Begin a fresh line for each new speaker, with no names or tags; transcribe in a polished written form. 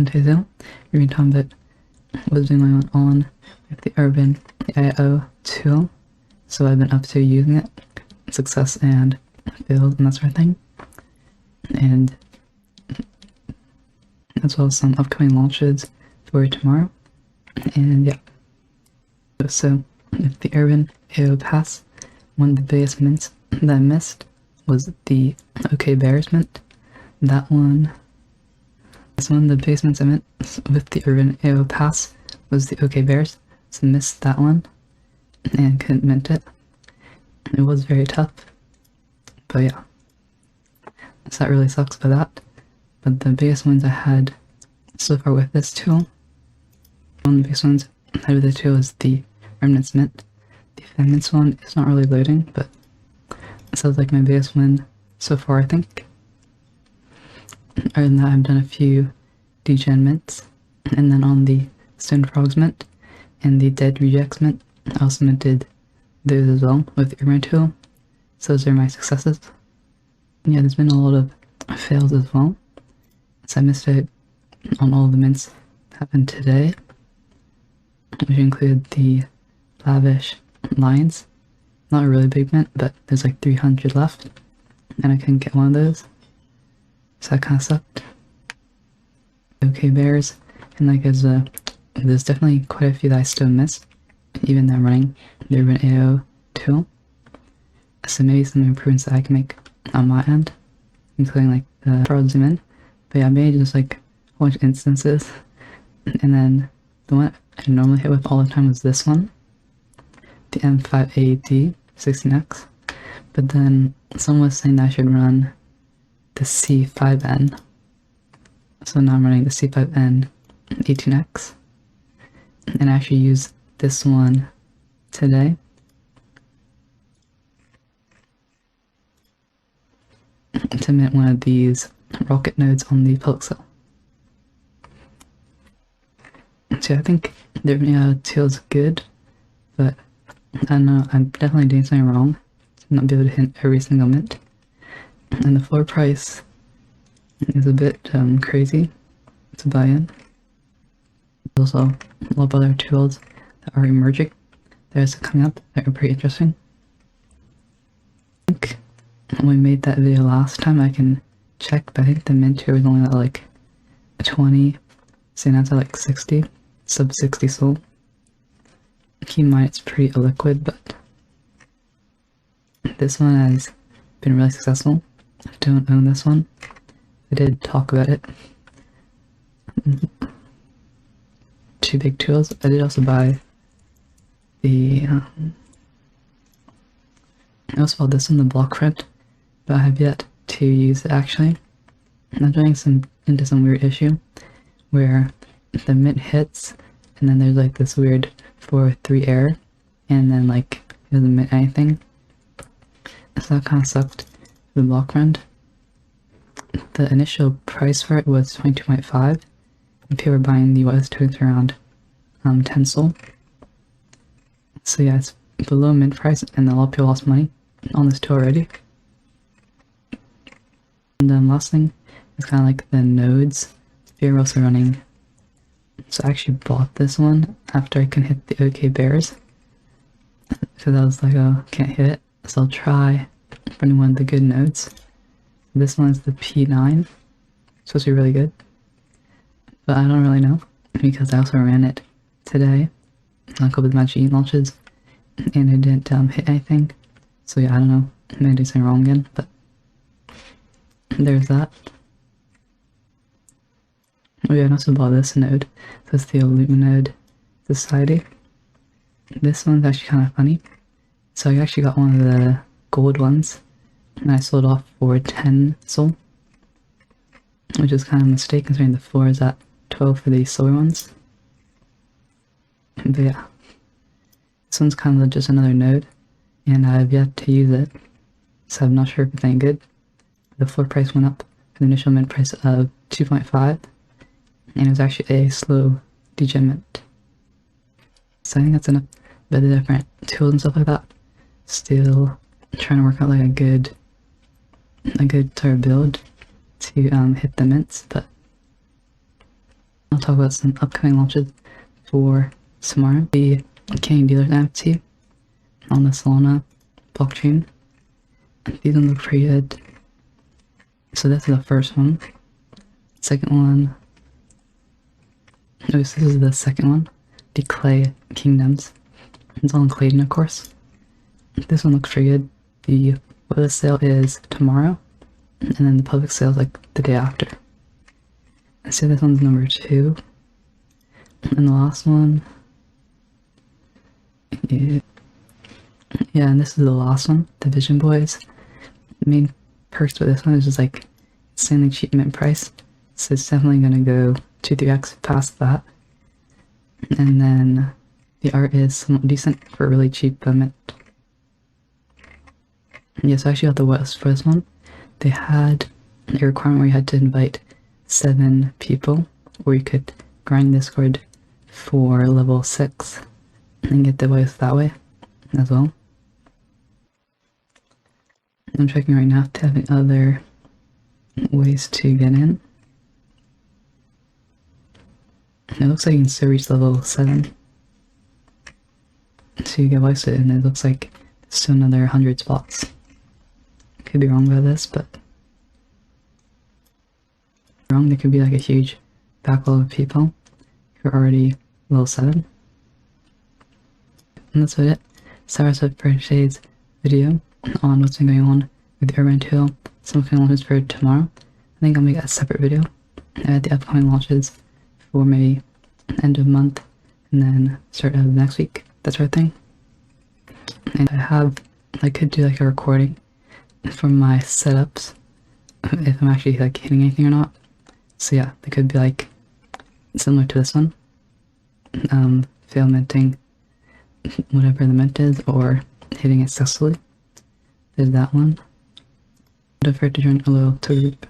in today's video, we're going to talk about what's been going on with the Urban AIO tool. So I've been up to using it, success and failed and that sort of thing, and as well as some upcoming launches for tomorrow. And yeah, so the Urban AIO pass, one of the biggest mints that I missed was the OK Bears mint. That one, one of the biggest mints I meant with the Urban AIO pass was the OK Bears, so missed that one and couldn't mint it. It was very tough, but yeah, so that really sucks for that. But the biggest ones I had so far with this tool, one of the biggest ones I had with the tool is the Remnants mint. The Remnants one is not really loading, but it sounds like my biggest win so far, I think. Other than that, I've done a few degen mints, and then on the Stone Frogs mint and the Dead Rejects mint, I also minted those as well with the Urban tool. So those are my successes. And yeah, there's been a lot of fails as well, so I missed out on all of the mints that happened today, which include the Lavish Lions. Not a really big mint, but there's like 300 left, and I couldn't get one of those, so that kind of sucked. OK Bears, and like there's definitely quite a few that I still missed, even though I'm running the Urban AIO tool. So maybe some improvements that I can make on my end, including like the fraud zoom in. But yeah, I made just like a bunch of instances, and then the one I normally hit with all the time was this one, the M5AD 16X. But then someone was saying that I should run the C5N, so now I'm running the C5N 18X, and I actually use this one today. To mint one of these rocket nodes on the public sale. So I think the tool is good, but I don't know, I'm definitely doing something wrong to not be able to hit every single mint. And the floor price is a bit crazy to buy in. There's also a lot of other tools that are emerging that are coming up that are pretty interesting. I think when we made that video last time, I can check, but I think the mint here was only at like 20, so now it's at like 60, sub 60 sold. Keep in mind it's pretty illiquid, but this one has been really successful. I don't own this one. I did talk about it. Two big tools. I did also buy the I also bought this one, the block front, but I have yet to use it actually. I'm doing into some weird issue where the mint hits and then there's like this weird 4-3 error, and then like it doesn't mint anything. So that kind of sucked the block run. The initial price for it was 22.5, and people were buying the US tokens around 10 sol. So yeah, it's below mint price, and a lot of people lost money on this tool already. And then last thing is kind of like the nodes. They're also running. So I actually bought this one after I can hit the OK Bears. So that was like, oh, can't hit it. So I'll try running one of the good nodes. This one is the P9. It's supposed to be really good, but I don't really know because I also ran it today on a couple of my G launches and it didn't hit anything. So yeah, I don't know. I may do something wrong again, but there's that. Oh yeah, I also bought this node. So it's the Illuminode Society. This one's actually kind of funny. So I actually got one of the gold ones, and I sold off for 10 sol, which is kind of a mistake considering the floor is at 12 for the silver ones. But yeah, this one's kind of just another node, and I've yet to use it, so I'm not sure if it's any good. The floor price went up for the initial mint price of 2.5, and it was actually a slow degen mint. So I think that's enough about the different tools and stuff like that. Still trying to work out like a good sort of build to hit the mints, but I'll talk about some upcoming launches for tomorrow. The King Dealers NFT on the Solana blockchain. These ones look pretty good. So this is the first one. Second one. Notice this is the second one. The Clay Kingdoms. It's all in Clayton, of course. This one looks pretty good. The web sale is tomorrow, and then the public sale is like the day after. So this one's number 2. And the last one. Yeah, and this is the last one, the Vision Boys. The main perks with this one is just like insanely cheap mint price. So it's definitely gonna go 2-3x past that. And then the art is somewhat decent for really cheap mint. Yeah, so I actually got the West for this one. They had a requirement where you had to invite 7 people, or you could grind Discord for level 6 and get the West that way as well. I'm checking right now if they have any other ways to get in. It looks like you can still reach level 7. So you get wasted, and it looks like there's still another 100 spots. Could be wrong about this, but wrong. There could be like a huge backlog of people who are already level 7. And that's about it. Sorry for today's video on what's been going on with Urban AIO. Some upcoming launches for tomorrow. I think I'll make a separate video at the upcoming launches for maybe end of month and then start of next week, that sort of thing. And I could do like a recording for my setups if I'm actually like hitting anything or not. So yeah, they could be like similar to this one, fail minting whatever the mint is, or hitting it successfully. There's that one. Don't forget to join a loyalty group